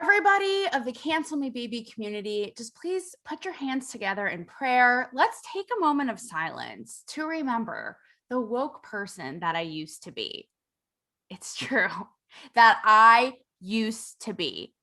Everybody of the Cancel Me Baby community, just please put your hands together in prayer. Let's take a moment of silence to remember the woke person that I used to be. It's true that I used to be.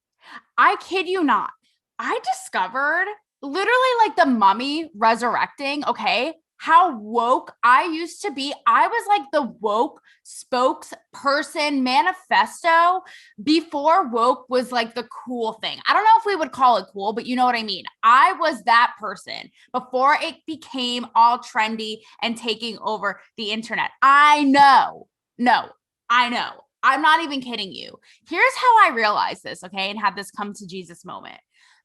I kid you not. I discovered literally like the mummy resurrecting, okay, how woke I used to be. I was like the woke spokesperson manifesto before woke was like the cool thing. I don't know if we would call it cool, but you know what I mean. I was that person before it became all trendy and taking over the internet. I know. No, I know. I'm not even kidding you. Here's how I realized this, okay, and had this come to Jesus moment.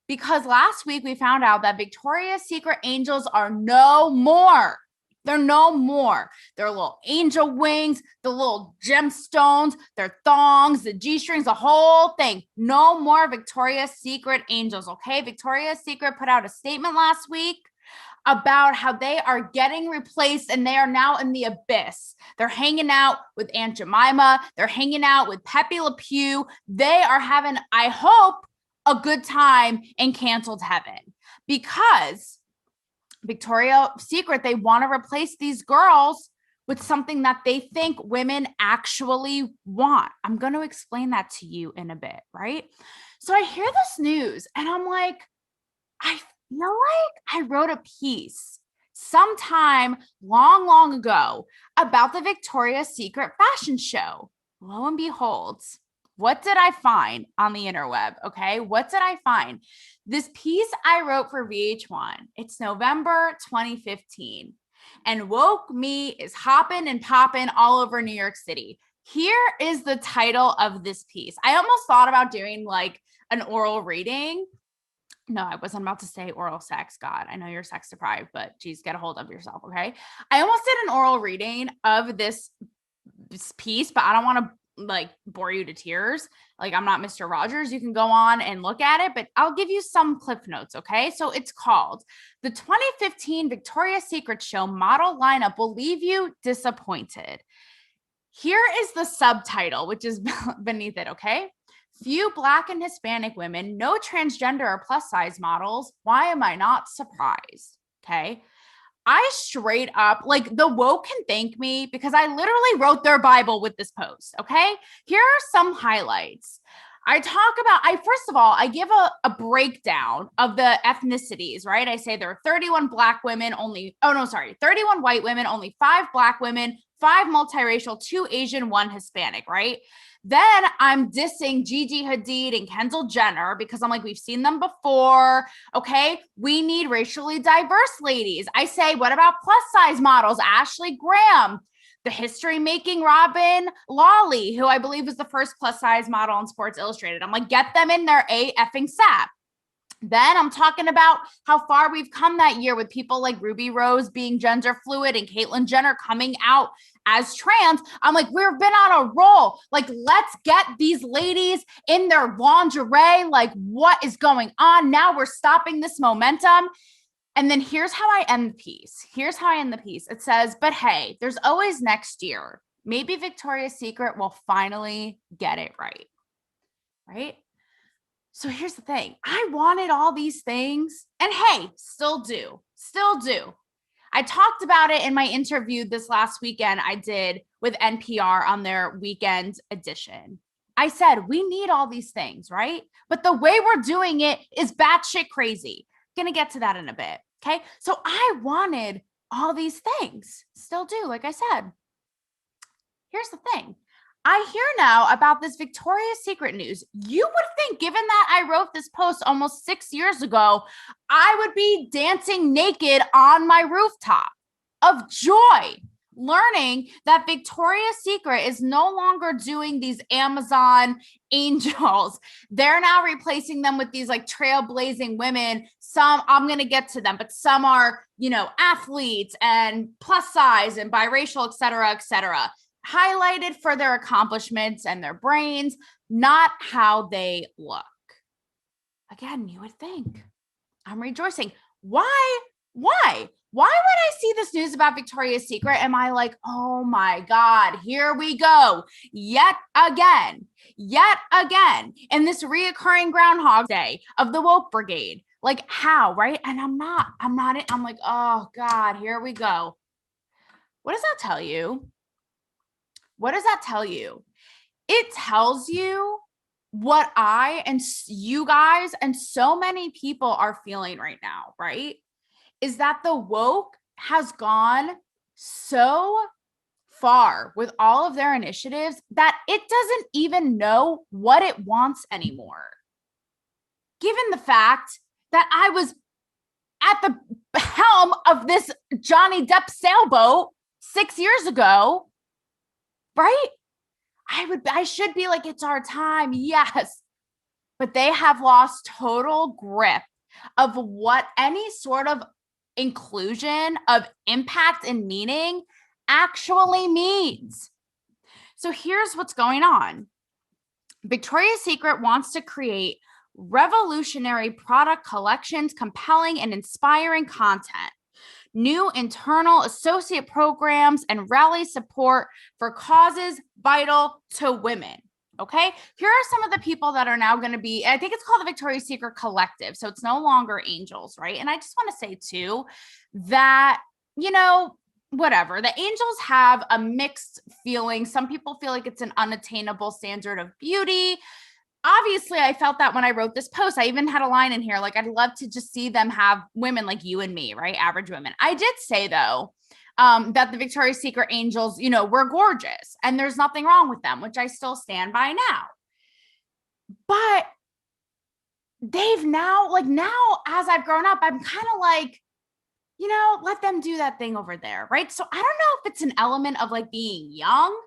Because last week we found out that Victoria's Secret angels are no more. They're no more. Their little angel wings, the little gemstones, their thongs, the G-strings, the whole thing. No more Victoria's Secret angels, okay? Victoria's Secret put out a statement last week about how they are getting replaced and they are now in the abyss. They're hanging out with Aunt Jemima. They're hanging out with Pepe Le Pew. They are having, I hope, a good time in canceled heaven, because Victoria's Secret, they want to replace these girls with something that they think women actually want. I'm going to explain that to you in a bit, right? So I hear this news and I'm like, I feel like I wrote a piece sometime long, long ago about the Victoria's Secret fashion show. Lo and behold, what did I find on the interweb? Okay, what did I find? This piece I wrote for VH1. It's November 2015. And woke me is hopping and popping all over New York City. Here is the title of this piece. I almost thought about doing like an oral reading. No, I wasn't about to say oral sex. God, I know you're sex deprived, but geez, get a hold of yourself, okay? I almost did an oral reading of this piece, but I don't want to like bore you to tears. Like, I'm not Mr. Rogers. You can go on and look at it, but I'll give you some cliff notes, okay? So it's called The 2015 Victoria's Secret Show Model Lineup Will Leave You Disappointed. Here is the subtitle, which is beneath it, okay? Few Black and Hispanic women, no transgender or plus size models. Why am I not surprised? Okay. I straight up, like, the woke can thank me because I literally wrote their Bible with this post. Okay. Here are some highlights. I talk about, first of all, I give a breakdown of the ethnicities, right? I say there are 31 Black women, 31 white women, only 5 Black women, 5 multiracial, 2 Asian, 1 Hispanic, right? Then I'm dissing Gigi Hadid and Kendall Jenner because I'm like, we've seen them before. Okay. We need racially diverse ladies. I say, what about plus size models? Ashley Graham, the history making Robin Lawley, who I believe was the first plus size model in Sports Illustrated. I'm like, get them in there ASAP. Then I'm talking about how far we've come that year with people like Ruby Rose being gender fluid and Caitlyn Jenner coming out as trans. I'm like, we've been on a roll. Like, let's get these ladies in their lingerie. Like, what is going on? Now we're stopping this momentum. And then here's how I end the piece. It says, but hey, there's always next year. Maybe Victoria's Secret will finally get it right. Right? So here's the thing. I wanted all these things, and hey, still do. I talked about it in my interview this last weekend I did with NPR on their weekend edition. I said, we need all these things, right? But the way we're doing it is batshit crazy. Gonna get to that in a bit, okay? So I wanted all these things. Still do, like I said. Here's the thing. I hear now about this Victoria's Secret news. You would think, given that I wrote this post almost 6 years ago, I would be dancing naked on my rooftop of joy, learning that Victoria's Secret is no longer doing these Amazon angels. They're now replacing them with these like trailblazing women. Some, I'm going to get to them, but some are, athletes and plus size and biracial, et cetera, highlighted for their accomplishments and their brains, not how they look. Again, you would think I'm rejoicing. Why? Why when I see this news about Victoria's Secret, am I like, oh my God, here we go. Yet again. And this reoccurring Groundhog Day of the woke brigade. Like how, right? And I'm like, oh God, here we go. What does that tell you? What does that tell you? It tells you what I and you guys and so many people are feeling right now, right? Is that the woke has gone so far with all of their initiatives that it doesn't even know what it wants anymore. Given the fact that I was at the helm of this Johnny Depp sailboat 6 years ago, right? I should be like, it's our time. Yes. But they have lost total grip of what any sort of inclusion of impact and meaning actually means. So here's what's going on. Victoria's Secret wants to create revolutionary product collections, compelling and inspiring content, new internal associate programs, and rally support for causes vital to women. Okay, here are some of the people that are now going to be, I think it's called the Victoria's Secret Collective. So it's no longer angels, right? And I just want to say too that, whatever, the angels have a mixed feeling. Some people feel like it's an unattainable standard of beauty. Obviously, I felt that when I wrote this post. I even had a line in here, like, I'd love to just see them have women like you and me, right? Average women. I did say, though, that the Victoria's Secret angels, were gorgeous and there's nothing wrong with them, which I still stand by now. But they've now as I've grown up, I'm kind of like, let them do that thing over there, right? So I don't know if it's an element of like being young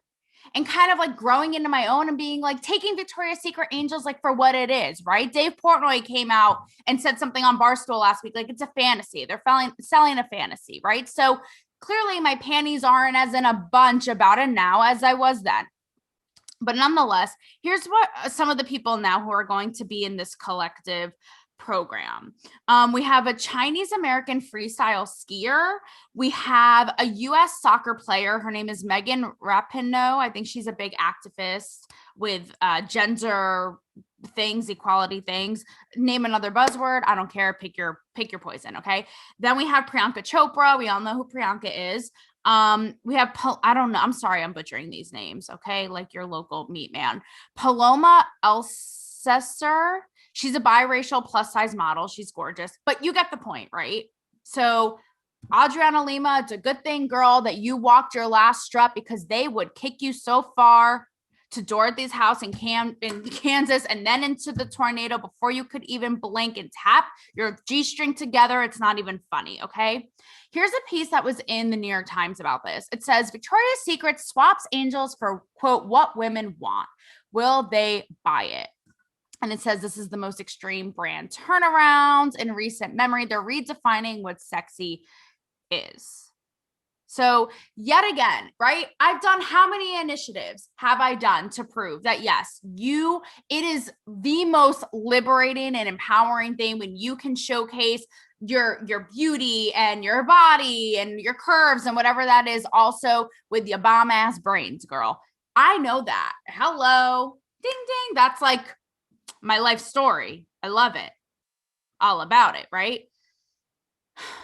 and kind of like growing into my own and being like taking Victoria's Secret angels like for what it is, right? Dave Portnoy came out and said something on Barstool last week, like it's a fantasy. They're selling a fantasy, right? So clearly my panties aren't as in a bunch about it now as I was then. But nonetheless, here's what some of the people now who are going to be in this collective program. We have a Chinese American freestyle skier. We have a US soccer player. Her name is Megan Rapinoe. I think she's a big activist with gender things, equality things. Name another buzzword. I don't care. Pick your poison. Okay. Then we have Priyanka Chopra. We all know who Priyanka is. We have, I don't know. I'm sorry. I'm butchering these names. Okay. Like your local meat man, Paloma Alcesser. She's a biracial plus size model. She's gorgeous, but you get the point, right? So Adriana Lima, it's a good thing, girl, that you walked your last strut because they would kick you so far to Dorothy's house in Kansas and then into the tornado before you could even blink and tap your G-string together. It's not even funny, okay? Here's a piece that was in the New York Times about this. It says, Victoria's Secret swaps angels for, quote, what women want. Will they buy it? And it says this is the most extreme brand turnaround in recent memory. They're redefining what sexy is. So yet again, right? I've done how many initiatives have I done to prove that, yes, it is the most liberating and empowering thing when you can showcase your beauty and your body and your curves and whatever that is, also with your bomb ass brains, girl. I know that. Hello. Ding, ding. That's like my life story. I love it. All about it, right?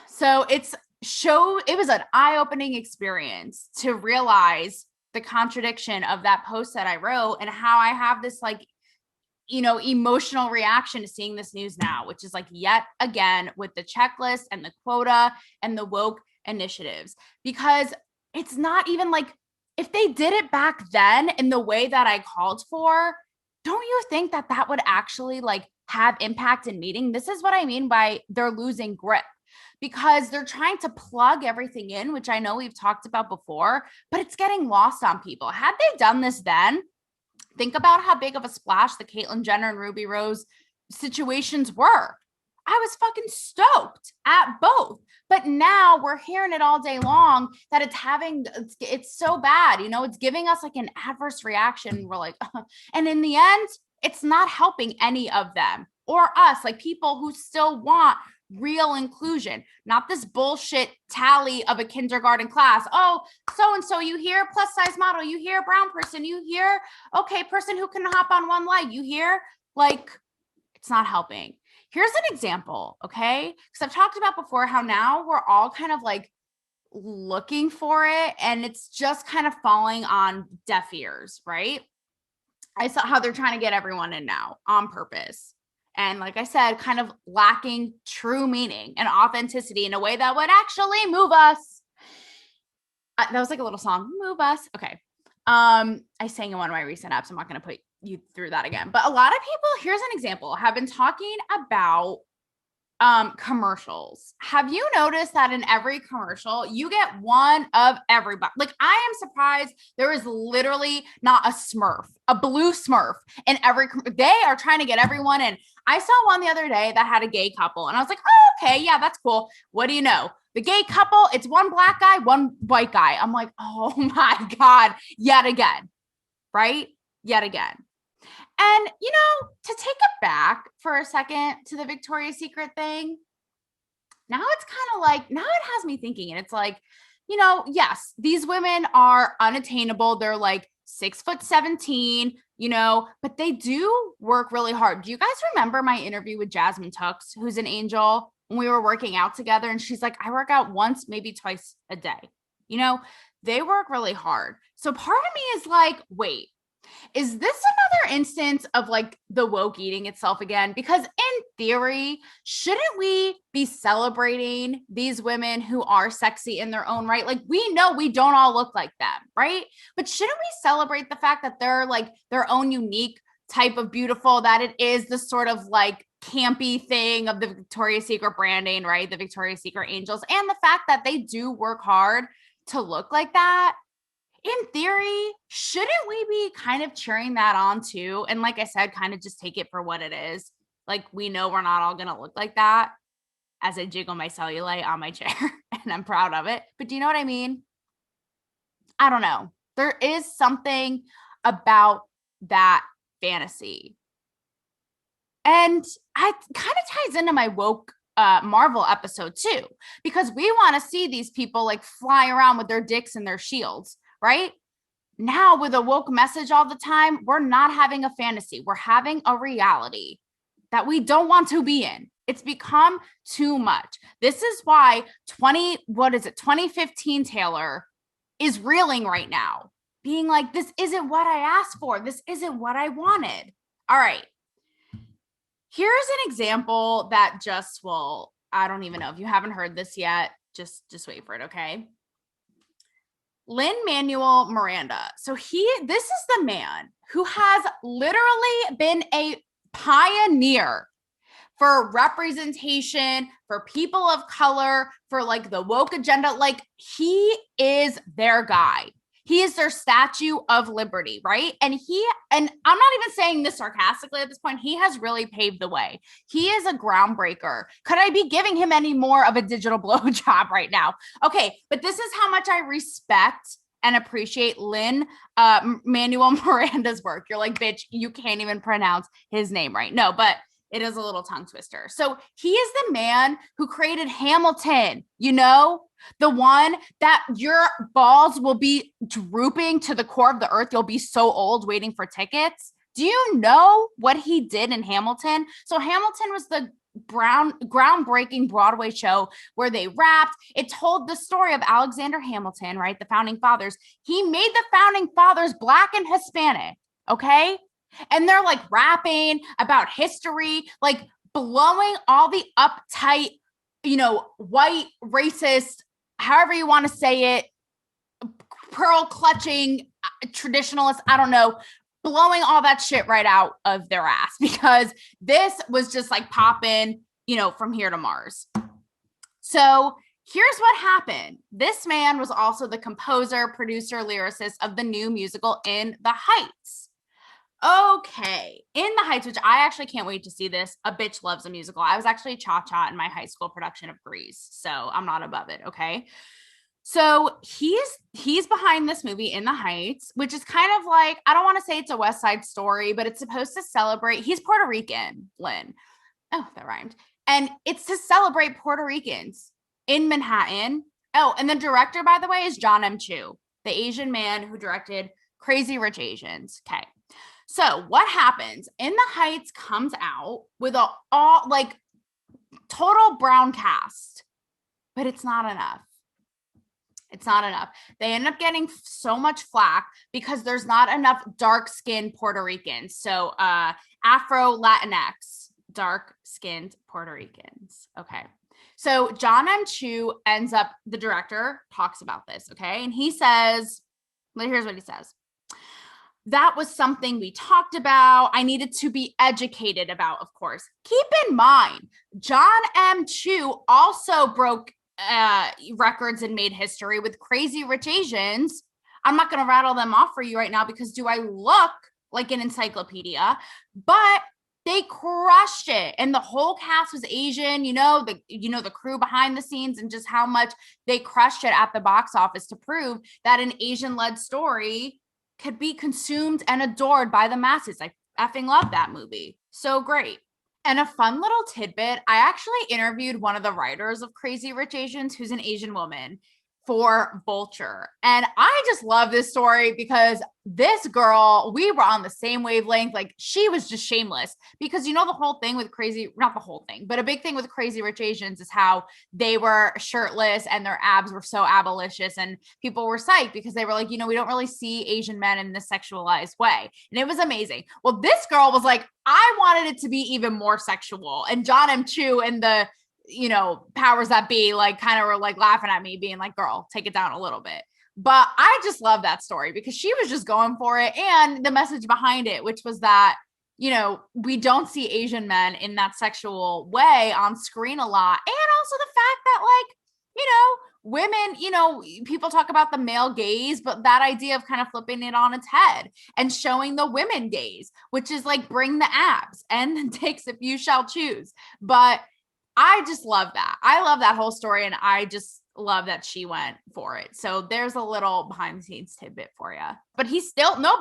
So it was an eye-opening experience to realize the contradiction of that post that I wrote and how I have this emotional reaction to seeing this news now, which is like yet again with the checklist and the quota and the woke initiatives, because it's not even like if they did it back then in the way that I called for, don't you think that would actually like have impact in meeting? This is what I mean by they're losing grip, because they're trying to plug everything in, which I know we've talked about before, but it's getting lost on people. Had they done this then, think about how big of a splash the Caitlyn Jenner and Ruby Rose situations were. I was fucking stoked at both. But now we're hearing it all day long that it's so bad. It's giving us like an adverse reaction. We're like, and in the end, it's not helping any of them or us, like people who still want real inclusion, not this bullshit tally of a kindergarten class. Oh, so-and-so, you hear plus size model, you hear brown person, you hear, okay, person who can hop on one leg, you hear, like, it's not helping. Here's an example, okay? Because I've talked about before how now we're all kind of like looking for it and it's just kind of falling on deaf ears, right? I saw how they're trying to get everyone in now on purpose. And like I said, kind of lacking true meaning and authenticity in a way that would actually move us. That was like a little song, move us. Okay. I sang in one of my recent apps. I'm not going to put you through that again. But a lot of people, here's an example, have been talking about commercials. Have you noticed that in every commercial you get one of everybody? Like, I am surprised there is literally not a Smurf, a blue Smurf in every, they are trying to get everyone in. I saw one the other day that had a gay couple and I was like, oh, okay, yeah, that's cool. What do you know? The gay couple, it's one black guy, one white guy. I'm like, oh my God, yet again, right? Yet again. And, you know, to take it back for a second to the Victoria's Secret thing, now it's kind of like, now it has me thinking. And it's like, you know, yes, these women are unattainable. They're like 6'17", you know, but they do work really hard. Do you guys remember my interview with Jasmine Tux, who's an angel, when we were working out together? And she's like, I work out once, maybe twice a day. You know, they work really hard. So part of me is like, wait, is this another instance of like the woke eating itself again? Because in theory, shouldn't we be celebrating these women who are sexy in their own right? Like, we know we don't all look like them, right? But shouldn't we celebrate the fact that they're like their own unique type of beautiful, that it is the sort of like campy thing of the Victoria's Secret branding, right? The Victoria's Secret angels, and the fact that they do work hard to look like that. In theory, shouldn't we be kind of cheering that on too? And like I said, kind of just take it for what it is. Like, we know we're not all going to look like that, as I jiggle my cellulite on my chair and I'm proud of it. But do you know what I mean? I don't know. There is something about that fantasy. And it kind of ties into my woke Marvel episode too, because we want to see these people like fly around with their dicks and their shields. Right? Now, with a woke message all the time, we're not having a fantasy. We're having a reality that we don't want to be in. It's become too much. This is why 2015 Taylor is reeling right now, being like, this isn't what I asked for. This isn't what I wanted. All right. Here's an example that just will, I don't even know if you haven't heard this yet. Just wait for it, okay? Lin Miranda. So this is the man who has literally been a pioneer for representation, for people of color, for like the woke agenda. Like, he is their guy. He is their Statue of Liberty, right? And I'm not even saying this sarcastically at this point, he has really paved the way. He is a groundbreaker. Could I be giving him any more of a digital blowjob right now? Okay, but this is how much I respect and appreciate Lin Manuel Miranda's work. You're like, bitch, you can't even pronounce his name right. No, but it is a little tongue twister. So he is the man who created Hamilton, you know, the one that your balls will be drooping to the core of the earth. You'll be so old waiting for tickets. Do you know what he did in Hamilton? So Hamilton was the groundbreaking Broadway show where they rapped. It told the story of Alexander Hamilton, right? The founding fathers. He made the founding fathers Black and Hispanic. Okay. And they're like rapping about history, like blowing all the uptight, you know, white, racist, however you want to say it, pearl clutching traditionalists, I don't know, blowing all that shit right out of their ass, because this was just like popping, you know, from here to Mars. So here's what happened. This man was also the composer, producer, lyricist of the new musical In the Heights. Okay, In the Heights, which I actually can't wait to see this. A bitch loves a musical. I was actually Cha-Cha in my high school production of Grease, so I'm not above it, okay? So he's behind this movie In the Heights, which is kind of like, I don't want to say it's a West Side Story, but it's supposed to celebrate. He's Puerto Rican, Lin. Oh, that rhymed. And it's to celebrate Puerto Ricans in Manhattan. Oh, and the director, by the way, is John M. Chu, the Asian man who directed Crazy Rich Asians. Okay. So what happens? In the Heights comes out with a all like total brown cast, but it's not enough. It's not enough. They end up getting so much flack because there's not enough dark-skinned Puerto Ricans. So Afro Latinx, dark-skinned Puerto Ricans. Okay. So John M. Chu ends up, the director talks about this, okay? And he says, well, here's what he says. That was something we talked about. I needed to be educated about, of course. Keep in mind, John M. Chu also broke records and made history with Crazy Rich Asians. I'm not going to rattle them off for you right now because do I look like an encyclopedia? But they crushed it, and the whole cast was Asian. The crew behind the scenes, and just how much they crushed it at the box office to prove that an Asian-led story could be consumed and adored by the masses. I effing love that movie. So great. And a fun little tidbit, I actually interviewed one of the writers of Crazy Rich Asians, who's an Asian woman, for Vulture. And I just love this story because this girl, we were on the same wavelength. Like, she was just shameless because, the whole thing with not the whole thing, but a big thing with Crazy Rich Asians is how they were shirtless and their abs were so abolitious, and people were psyched because they were like, we don't really see Asian men in this sexualized way. And it was amazing. Well, this girl was like, I wanted it to be even more sexual. And John M. Chu and the powers that be, like, kind of were like laughing at me, being like, girl, take it down a little bit. But I just love that story because she was just going for it. And the message behind it, which was that, we don't see Asian men in that sexual way on screen a lot. And also the fact that, like, women, people talk about the male gaze, but that idea of kind of flipping it on its head and showing the women gaze, which is like, bring the abs and takes if you shall choose. But I just love that. I love that whole story, and I just love that she went for it. So there's a little behind the scenes tidbit for you. But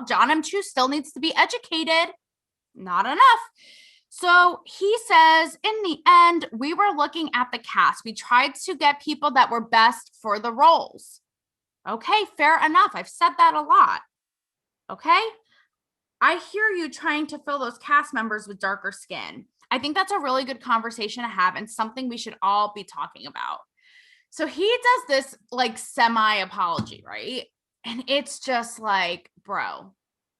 John M. Chu still needs to be educated. Not enough. So he says, in the end, we were looking at the cast. We tried to get people that were best for the roles. Okay, fair enough. I've said that a lot. Okay? I hear you trying to fill those cast members with darker skin. I think that's a really good conversation to have and something we should all be talking about. So he does this like semi-apology, right? And it's just like, bro,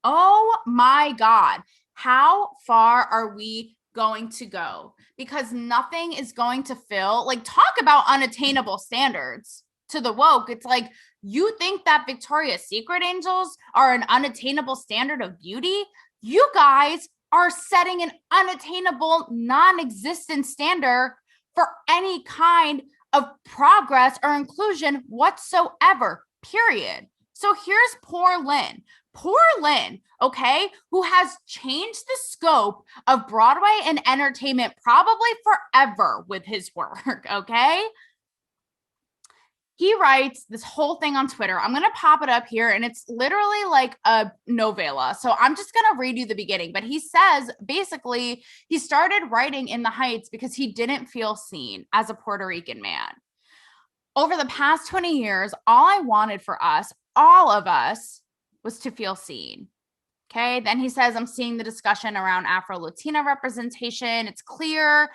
oh my God, how far are we going to go? Because nothing is going to fill, like, talk about unattainable standards to the woke. It's like, you think that Victoria's Secret angels are an unattainable standard of beauty? You guys are setting an unattainable, non-existent standard for any kind of progress or inclusion whatsoever, period. So here's poor Lin, okay, who has changed the scope of Broadway and entertainment probably forever with his work, okay? He writes this whole thing on Twitter. I'm going to pop it up here, and it's literally like a novella. So I'm just going to read you the beginning. But he says, basically, he started writing in the Heights because he didn't feel seen as a Puerto Rican man. Over the past 20 years, all I wanted for us, all of us, was to feel seen. Okay. Then he says, I'm seeing the discussion around Afro-Latina representation. It's clear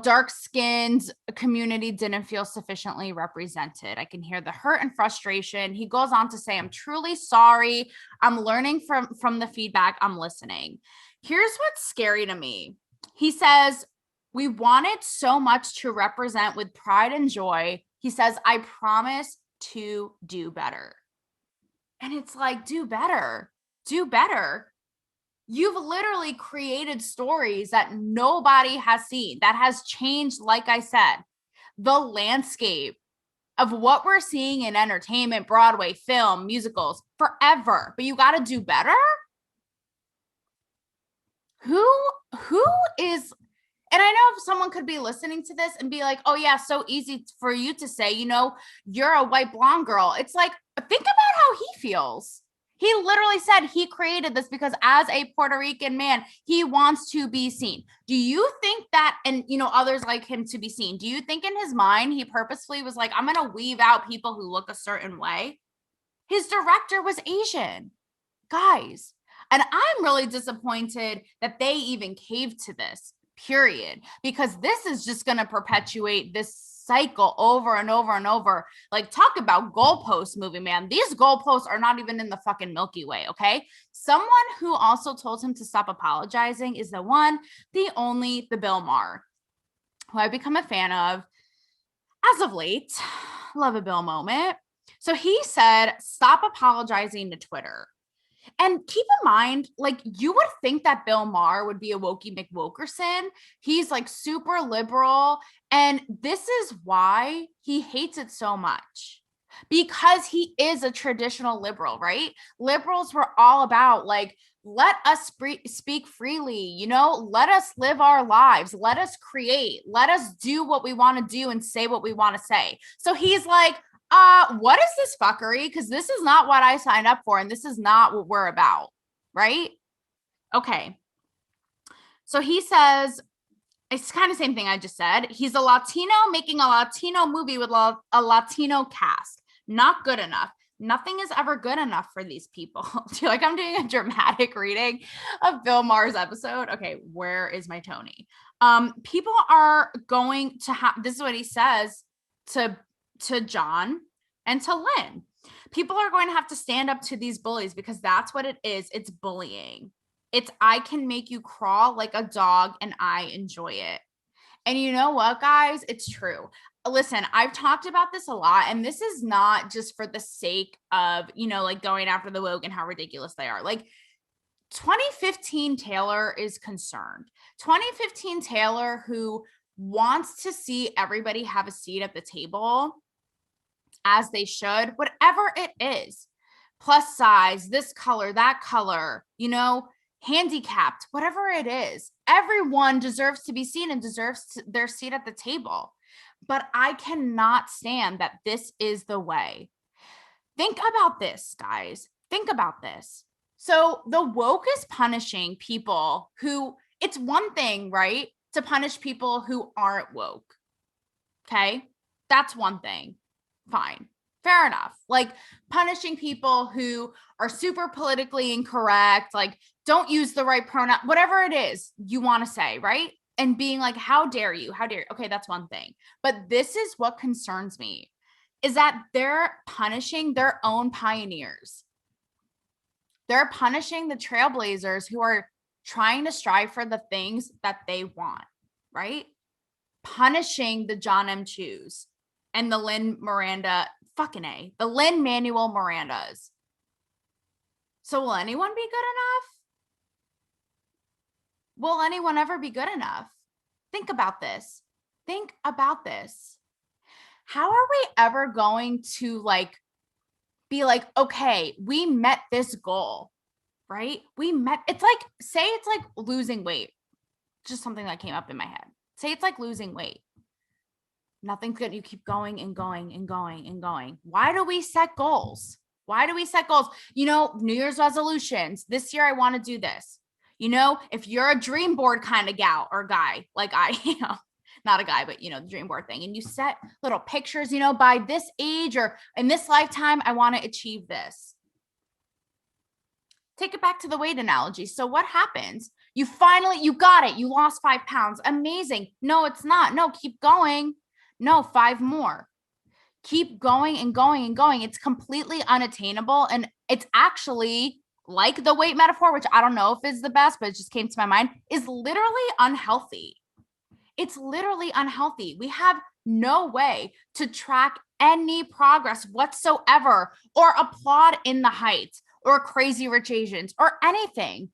dark-skinned community didn't feel sufficiently represented. I can hear the hurt and frustration. He goes on to say, I'm truly sorry. I'm learning from the feedback. I'm listening. Here's what's scary to me. He says, we wanted so much to represent with pride and joy. He says, I promise to do better. And it's like, do better. You've literally created stories that nobody has seen, that has changed, like I said, the landscape of what we're seeing in entertainment, Broadway, film, musicals forever. But you got to do better? Who is, and I know if someone could be listening to this and be like, oh yeah, so easy for you to say, you're a white blonde girl. It's like, think about how he feels. He literally said he created this because as a Puerto Rican man, he wants to be seen. Do you think that, and others like him to be seen, do you think in his mind he purposefully was like, I'm going to weave out people who look a certain way? His director was Asian, guys. And I'm really disappointed that they even caved to this, period, because this is just going to perpetuate this cycle over and over and over. Like, talk about goalposts moving, man. These goalposts are not even in the fucking Milky Way, okay? Someone who also told him to stop apologizing is the one, the only, the Bill Maher, who I've become a fan of as of late. Love a Bill moment. So he said, stop apologizing to Twitter. And keep in mind, like, you would think that Bill Maher would be a wokey McWokerson. He's like super liberal. And this is why he hates it so much. Because he is a traditional liberal, right? Liberals were all about like, let us speak freely, let us live our lives, let us create, let us do what we want to do and say what we want to say. So he's like, what is this fuckery? Because this is not what I signed up for, and this is not what we're about, right? Okay. So he says, it's kind of the same thing I just said. He's a Latino making a Latino movie with a Latino cast. Not good enough. Nothing is ever good enough for these people. Do you like I'm doing a dramatic reading of Bill Maher's episode? Okay, where is my Tony? People are going to have, this is what he says to John and to Lin. People are going to have to stand up to these bullies because that's what it is. It's bullying. It's, I can make you crawl like a dog and I enjoy it. And you know what, guys? It's true. Listen, I've talked about this a lot, and this is not just for the sake of, like going after the woke and how ridiculous they are. Like 2015 Taylor is concerned. 2015 Taylor, who wants to see everybody have a seat at the table as they should, whatever it is, plus size, this color, that color, handicapped, whatever it is, everyone deserves to be seen and deserves their seat at the table. But I cannot stand that this is the way. Think about this, guys. Think about this. So the woke is punishing people who, it's one thing, right, to punish people who aren't woke. Okay? That's one thing. Fine. Fair enough. Like punishing people who are super politically incorrect, like don't use the right pronoun, whatever it is you want to say, right? And being like, how dare you? How dare you? Okay, that's one thing. But this is what concerns me, is that they're punishing their own pioneers. They're punishing the trailblazers who are trying to strive for the things that they want, right? Punishing the John M. Chews and the Lin Miranda, the Lin-Manuel Mirandas. So will anyone be good enough? Will anyone ever be good enough? Think about this. Think about this. How are we ever going to be like, okay, we met this goal, right? It's like losing weight. Just something that came up in my head. Say it's like losing weight. Nothing's good. You keep going and going and going and going. Why do we set goals? New Year's resolutions. This year, I want to do this. If you're a dream board kind of gal or guy, like I, not a guy, but the dream board thing. And you set little pictures, by this age or in this lifetime, I want to achieve this. Take it back to the weight analogy. So what happens? You got it. You lost 5 pounds. Amazing. No, it's not. No, keep going. No, 5 more. Keep going and going and going. It's completely unattainable. And it's actually, like the weight metaphor, which I don't know if is the best, but it just came to my mind, is literally unhealthy. It's literally unhealthy. We have no way to track any progress whatsoever or applaud in the heights or Crazy Rich Asians or anything.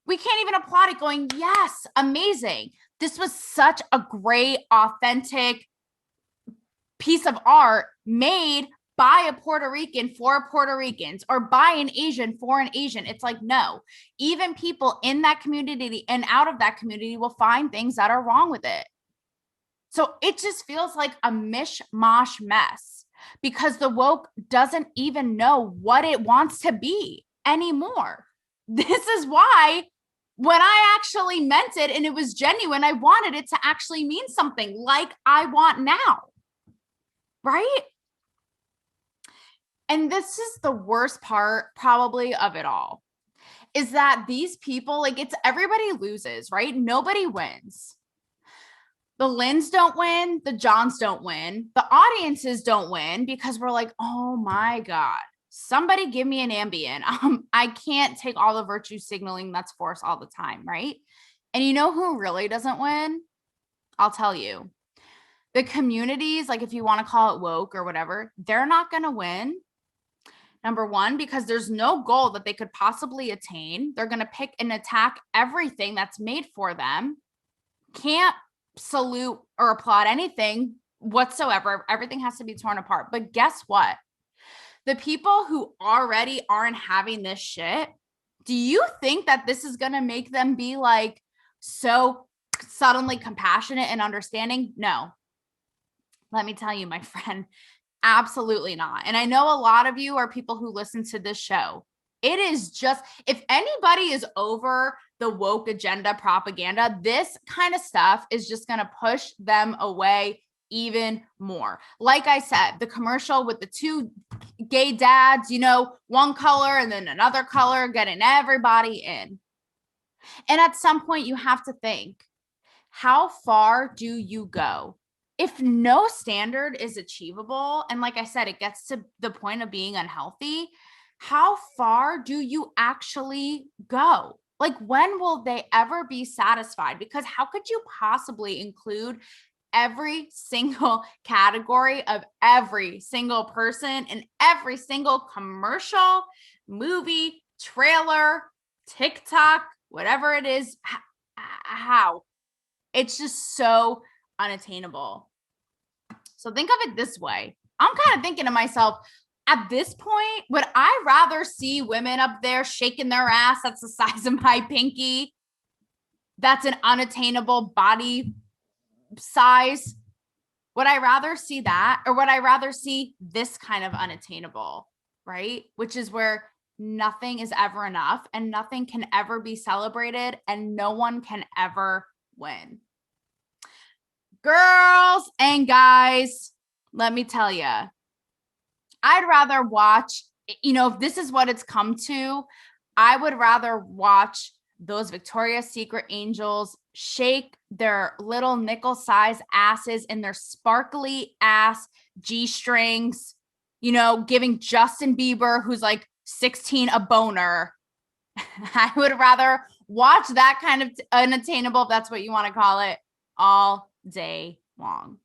We can't even applaud it going, yes, amazing. This was such a great, authentic piece of art made by a Puerto Rican for Puerto Ricans or by an Asian for an Asian. It's like, no, even people in that community and out of that community will find things that are wrong with it. So it just feels like a mishmash mess because the woke doesn't even know what it wants to be. anymore. This is why when I actually meant it and it was genuine, I wanted it to actually mean something like I want now. Right? And this is the worst part probably of it all, is that these people, like, it's everybody loses, right? Nobody wins. The Lins don't win. The Johns don't win. The audiences don't win because we're like, oh my God, somebody give me an Ambien. I can't take all the virtue signaling that's forced all the time, right? And you know who really doesn't win? I'll tell you. The communities, like if you want to call it woke or whatever, they're not going to win. Number one, because there's no goal that they could possibly attain. They're going to pick and attack everything that's made for them. Can't salute or applaud anything whatsoever. Everything has to be torn apart. But guess what? The people who already aren't having this shit, do you think that this is going to make them be like so suddenly compassionate and understanding? No. Let me tell you, my friend, absolutely not. And I know a lot of you are people who listen to this show. It is just, if anybody is over the woke agenda propaganda, this kind of stuff is just going to push them away even more. Like I said, the commercial with the two gay dads, you know, one color and then another color, getting everybody in. And at some point you have to think, how far do you go? If no standard is achievable, and like I said, it gets to the point of being unhealthy, how far do you actually go? Like, when will they ever be satisfied? Because how could you possibly include every single category of every single person in every single commercial, movie, trailer, TikTok, whatever it is? How? It's just so unattainable. So think of it this way. I'm kind of thinking to myself, at this point, would I rather see women up there shaking their ass that's the size of my pinky? That's an unattainable body size. Would I rather see that, or would I rather see this kind of unattainable, right? Which is where nothing is ever enough and nothing can ever be celebrated and no one can ever win. Girls and guys, let me tell you, I'd rather watch, if this is what it's come to, I would rather watch those Victoria's Secret angels shake their little nickel-sized asses in their sparkly ass G-strings, giving Justin Bieber, who's like 16, a boner. I would rather watch that kind of unattainable, if that's what you want to call it, all day long.